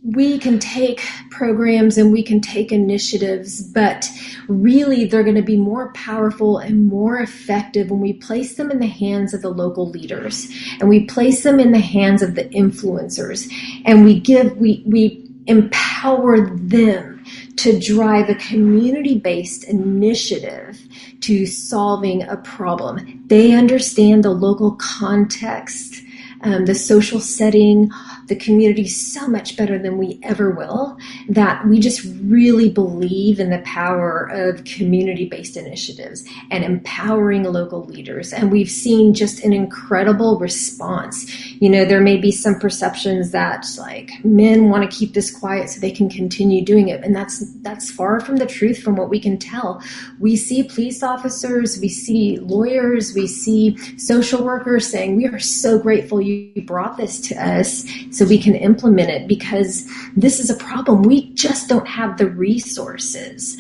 We can take programs and we can take initiatives, but really they're going to be more powerful and more effective when we place them in the hands of the local leaders, and we place them in the hands of the influencers, and we empower them to drive a community-based initiative to solving a problem. They understand the local context, the social setting, the community so much better than we ever will, that we just really believe in the power of community-based initiatives and empowering local leaders. And we've seen just an incredible response. There may be some perceptions that like men want to keep this quiet so they can continue doing it. And that's far from the truth from what we can tell. We see police officers, we see lawyers, we see social workers saying, we are so grateful you brought this to us so we can implement it, because this is a problem. We just don't have the resources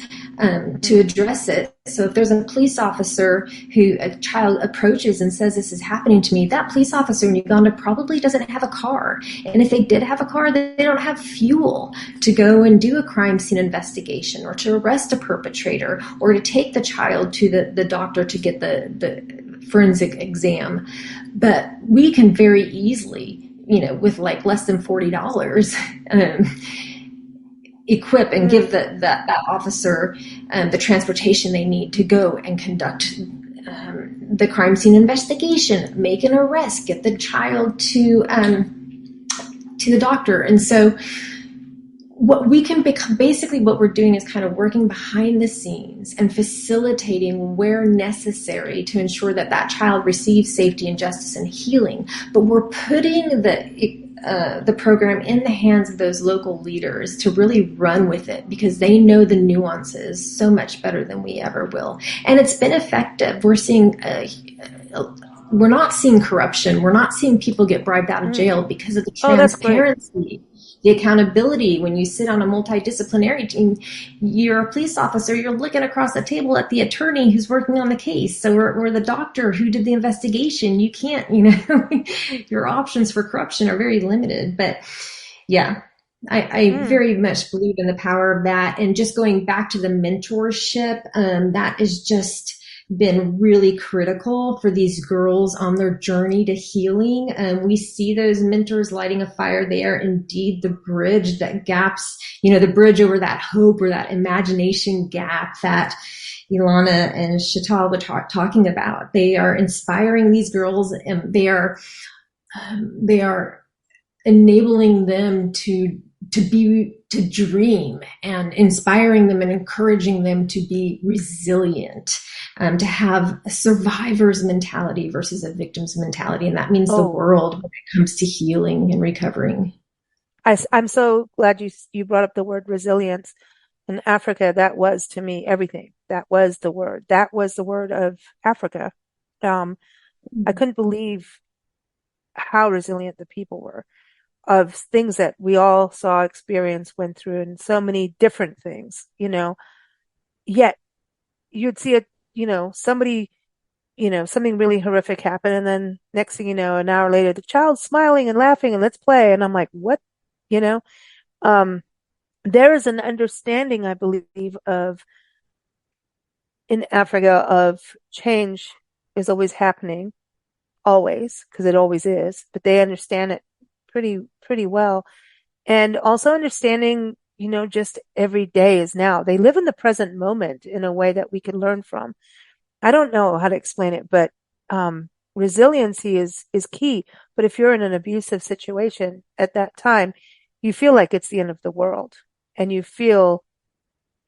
to address it. So if there's a police officer who a child approaches and says, this is happening to me, that police officer in Uganda probably doesn't have a car. And if they did have a car, they don't have fuel to go and do a crime scene investigation, or to arrest a perpetrator, or to take the child to the doctor to get the forensic exam. But we can very easily, with like less than $40, equip and give that officer the transportation they need to go and conduct the crime scene investigation, make an arrest, get the child to the doctor. And so what we can become, basically what we're doing is kind of working behind the scenes and facilitating where necessary to ensure that that child receives safety and justice and healing. But we're putting the program in the hands of those local leaders to really run with it, because they know the nuances so much better than we ever will. And it's been effective. We're not seeing corruption. We're not seeing people get bribed out of jail because of the transparency, the accountability. When you sit on a multidisciplinary team, you're a police officer, you're looking across the table at the attorney who's working on the case. So we're the doctor who did the investigation. You can't, your options for corruption are very limited. But yeah, I very much believe in the power of that. And just going back to the mentorship, that is just been really critical for these girls on their journey to healing. We see those mentors lighting a fire. They are indeed the bridge that gaps, the bridge over that hope or that imagination gap that Illana and Shetal were talking about. They are inspiring these girls, and they are enabling them to dream, and inspiring them and encouraging them to be resilient, to have a survivor's mentality versus a victim's mentality. And that means the world when it comes to healing and recovering. I'm so glad you brought up the word resilience. In Africa, that was to me everything. That was the word. That was the word of Africa. I couldn't believe how resilient the people were, of things that we all saw, experienced, went through, and so many different things, yet you'd see somebody, something really horrific happen. And then next thing you know, an hour later, the child's smiling and laughing and let's play. And I'm like, what, there is an understanding, I believe, in Africa of change is always happening, always, because it always is, but they understand it pretty well. And also understanding, just every day is now. They live in the present moment in a way that we can learn from. I don't know how to explain it, but resiliency is key. But if you're in an abusive situation at that time, you feel like it's the end of the world, and you feel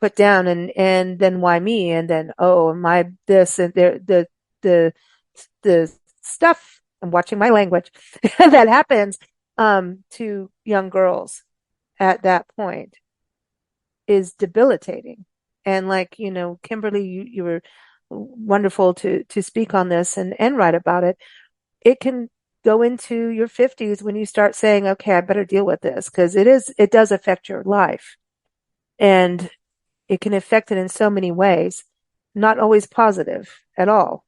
put down, and then why me? And then, am I this? And the stuff, I'm watching my language, that happens to young girls at that point is debilitating. And like, Kimberly, you were wonderful to speak on this and write about it. It can go into your 50s when you start saying, okay, I better deal with this, because it does affect your life, and it can affect it in so many ways, not always positive at all.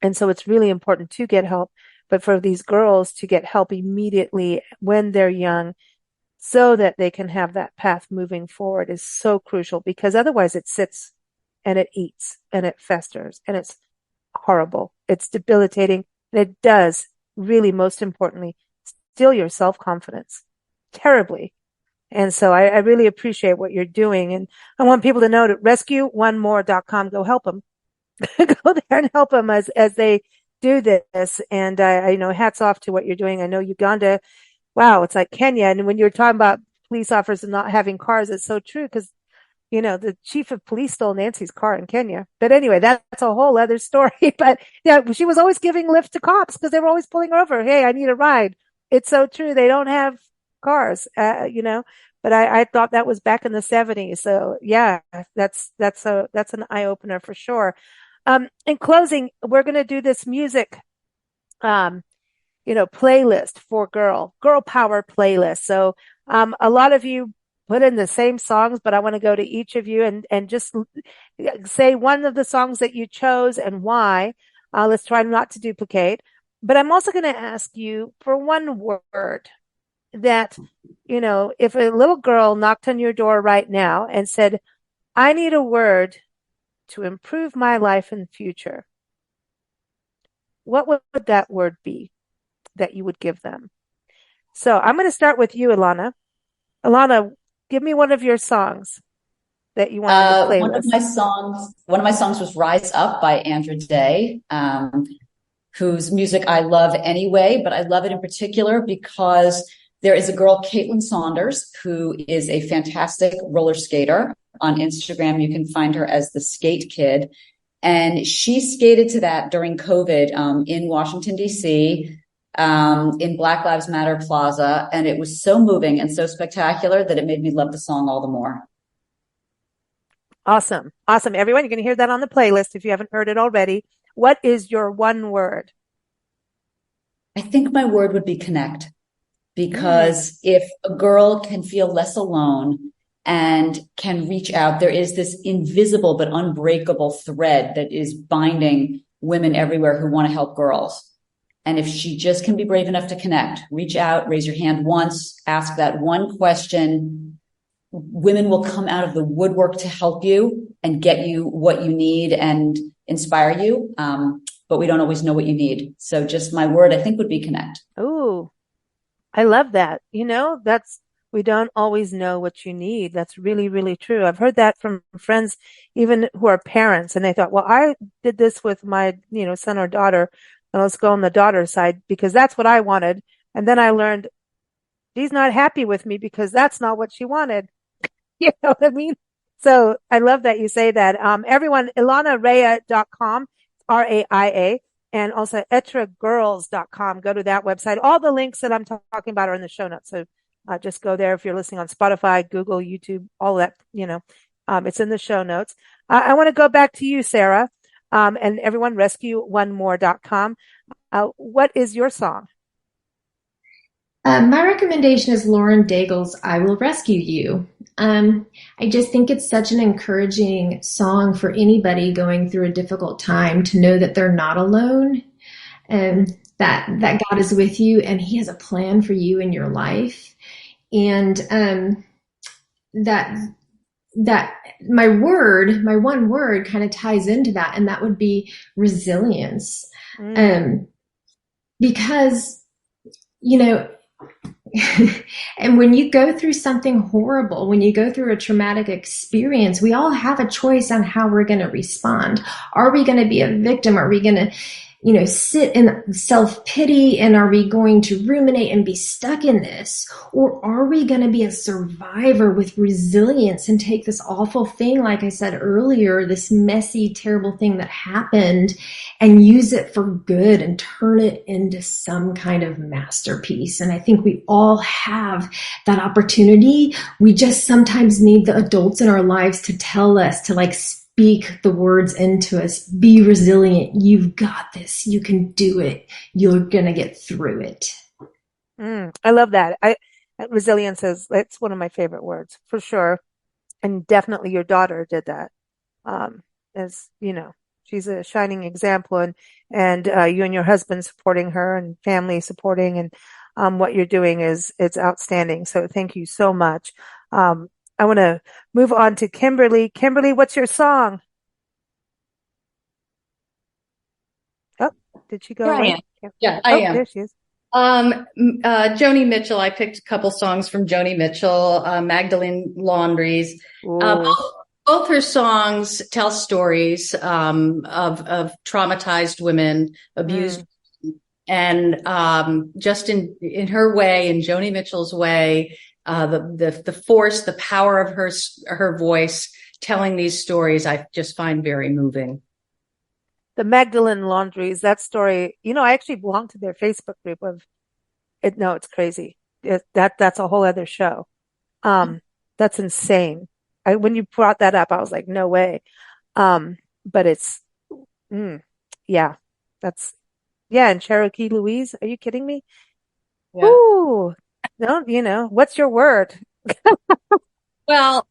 And so it's really important to get help, but for these girls to get help immediately when they're young, so that they can have that path moving forward, is so crucial, because otherwise it sits and it eats and it festers, and it's horrible. It's debilitating. And it does really, most importantly, steal your self-confidence terribly. And so I really appreciate what you're doing. And I want people to know that rescueonemore.com, go help them. Go there and help them as they do this. And I hats off to what you're doing. I know Uganda, wow, it's like Kenya. And when you're talking about police officers not having cars, it's so true, because, the chief of police stole Nancy's car in Kenya. But anyway, that's a whole other story. But yeah, she was always giving lift to cops because they were always pulling her over. Hey, I need a ride. It's so true. They don't have cars, but I thought that was back in the 70s. So yeah, that's an eye opener for sure. In closing, we're going to do this music, playlist for girl power playlist. So, a lot of you put in the same songs, but I want to go to each of you and just say one of the songs that you chose and why. Let's try not to duplicate, but I'm also going to ask you for one word that, if a little girl knocked on your door right now and said, I need a word to improve my life in the future, what would that word be that you would give them? So I'm going to start with you, Illana. Illana, Give me one of your songs that you want on the playlist. One of my songs was Rise Up by Andra Day, whose music I love anyway, but I love it in particular because there is a girl, Caitlin Saunders, who is a fantastic roller skater. On Instagram, you can find her as the Skate Kid. And she skated to that during COVID in Washington, D.C., in Black Lives Matter Plaza. And it was so moving and so spectacular that it made me love the song all the more. Awesome. Awesome. Everyone, you're going to hear that on the playlist if you haven't heard it already. What is your one word? I think my word would be connect, because if a girl can feel less alone and can reach out, there is this invisible but unbreakable thread that is binding women everywhere who want to help girls. And if she just can be brave enough to connect, reach out, raise your hand once, ask that one question, women will come out of the woodwork to help you and get you what you need and inspire you. But we don't always know what you need. So just my word, I think, would be connect. Oh, I love that. We don't always know what you need. That's really, really true. I've heard that from friends, even who are parents, and they thought, well, I did this with my, son or daughter, and let's go on the daughter's side because that's what I wanted. And then I learned she's not happy with me because that's not what she wanted. You know what I mean? So I love that you say that. Everyone, Illana-Raia.com, RAIA, and also etragirls.com. Go to that website. All the links that I'm talking about are in the show notes. So just go there if you're listening on Spotify, Google, YouTube, all that, it's in the show notes. I want to go back to you, Sarah, and everyone, rescue1more.com. What is your song? My recommendation is Lauren Daigle's I Will Rescue You. I just think it's such an encouraging song for anybody going through a difficult time to know that they're not alone, and that God is with you and He has a plan for you in your life. And that my one word kind of ties into that, and that would be resilience. Because, and when you go through something horrible, when you go through a traumatic experience, we all have a choice on how we're going to respond. Are we going to be a victim? Are we going to, sit in self-pity, and are we going to ruminate and be stuck in this? Or are we going to be a survivor with resilience and take this awful thing, like I said earlier, this messy, terrible thing that happened, and use it for good and turn it into some kind of masterpiece? And I think we all have that opportunity. We just sometimes need the adults in our lives to tell us, to speak the words into us. Be resilient. You've got this. You can do it. You're going to get through it. I love that. Resilience it's one of my favorite words for sure. And definitely your daughter did that. She's a shining example, and you and your husband supporting her and family supporting, and what you're doing it's outstanding. So thank you so much. I want to move on to Kimberly. Kimberly, what's your song? Oh, did she go away? Yeah, I am. There she is. Joni Mitchell. I picked a couple songs from Joni Mitchell, Magdalene Laundries. Both her songs tell stories of traumatized women, abused, and just in her way, in Joni Mitchell's way. The force, the power of her voice telling these stories, I just find very moving. The Magdalene Laundries, that story, I actually belong to their Facebook group it's crazy. That's a whole other show. That's insane. When you brought that up, I was like, no way. But it's, yeah, and Cherokee Louise, are you kidding me? Yeah. Ooh. No, what's your word? Well,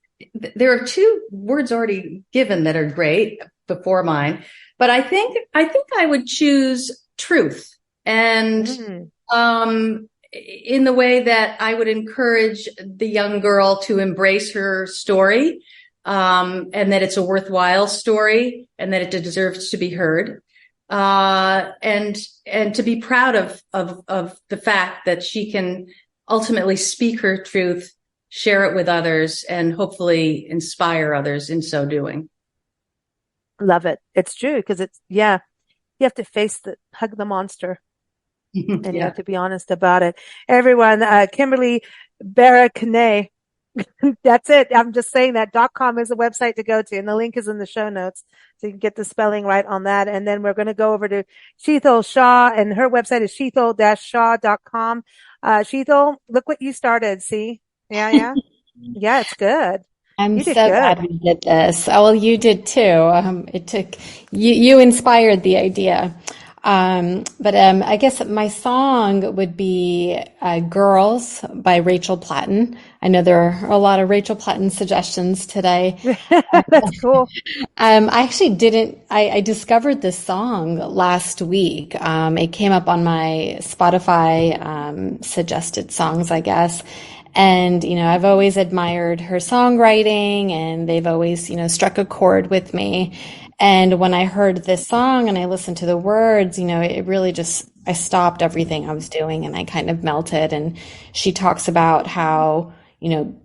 there are two words already given that are great before mine, but I think I would choose truth, and in the way that I would encourage the young girl to embrace her story, and that it's a worthwhile story, and that it deserves to be heard, and to be proud of the fact that she can ultimately speak her truth, share it with others, and hopefully inspire others in so doing. Love it. It's true, because you have to hug the monster, and you have to be honest about it. Everyone, Kimberly-Behre-Kenna. That's it. I'm just saying that .com is a website to go to, and the link is in the show notes, so you can get the spelling right on that. And then we're going to go over to Shetal-Shah, and her website is shetal-shah.com. Shetal, look what you started. See? Yeah. Yeah, it's good. I'm You so did glad good. we did this. Oh, well, you did too. It took you inspired the idea. But I guess my song would be Girls by Rachel Platten. I know there are a lot of Rachel Platten suggestions today. That's cool. I discovered this song last week. It came up on my Spotify suggested songs, I guess. And, I've always admired her songwriting, and they've always, struck a chord with me. And when I heard this song and I listened to the words, it really I stopped everything I was doing and I kind of melted. And she talks about how,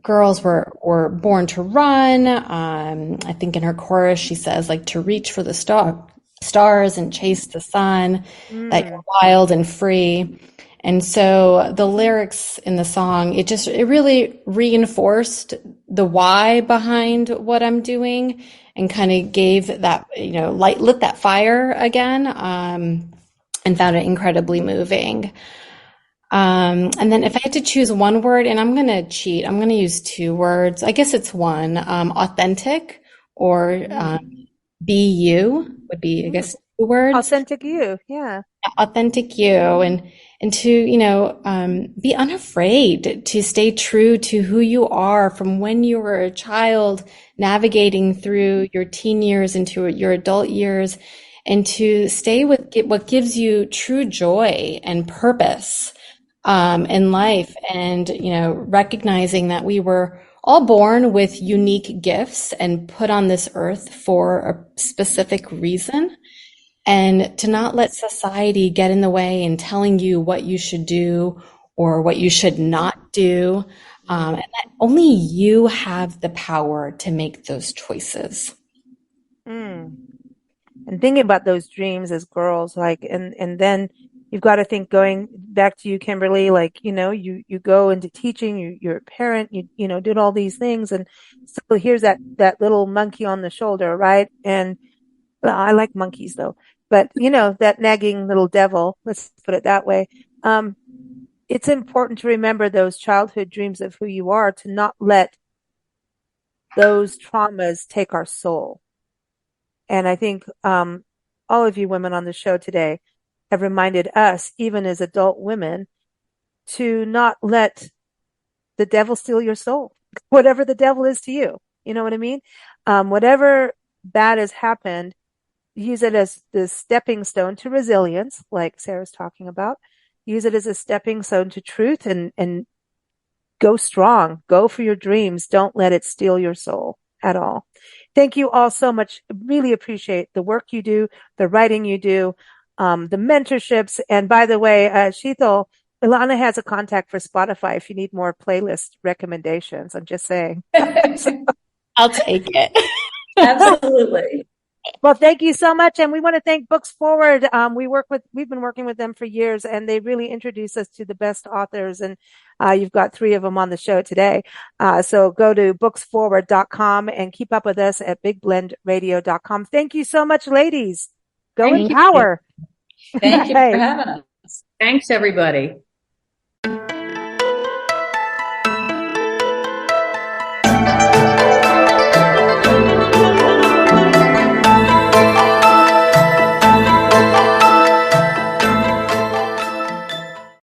girls were born to run. I think in her chorus, she says, like, to reach for the stars and chase the sun, that you're wild and free. And so the lyrics in the song, it really reinforced the why behind what I'm doing, and kind of gave that, lit that fire again, and found it incredibly moving. And then if I had to choose one word, and I'm going to cheat, I'm going to use two words. I guess it's one, authentic, or be you would be, I guess, two words. Authentic you. Yeah. Authentic you, and to, be unafraid to stay true to who you are from when you were a child, navigating through your teen years into your adult years, and to stay with what gives you true joy and purpose, in life. And, recognizing that we were all born with unique gifts and put on this earth for a specific reason. And to not let society get in the way in telling you what you should do or what you should not do. And that only you have the power to make those choices. And thinking about those dreams as girls, like, and then you've got to think, going back to you, Kimberly, like, you go into teaching, you're a parent, you did all these things. And so here's that little monkey on the shoulder, right? And well, I like monkeys though. But, that nagging little devil, let's put it that way. It's important to remember those childhood dreams of who you are, to not let those traumas take our soul. And I think all of you women on the show today have reminded us, even as adult women, to not let the devil steal your soul, whatever the devil is to you. You know what I mean? Whatever bad has happened, use it as the stepping stone to resilience, like Sarah's talking about. Use it as a stepping stone to truth, and go strong. Go for your dreams. Don't let it steal your soul at all. Thank you all so much. Really appreciate the work you do, the writing you do, the mentorships. And by the way, Shetal, Illana has a contact for Spotify if you need more playlist recommendations. I'm just saying. I'll take it. Absolutely. Well, thank you so much. And we want to thank Books Forward. We've been working with them for years, and they really introduce us to the best authors. And you've got 3 of them on the show today. So go to booksforward.com and keep up with us at bigblendradio.com. Thank you so much, ladies. Go in power. Thank you for having us. Thanks, everybody.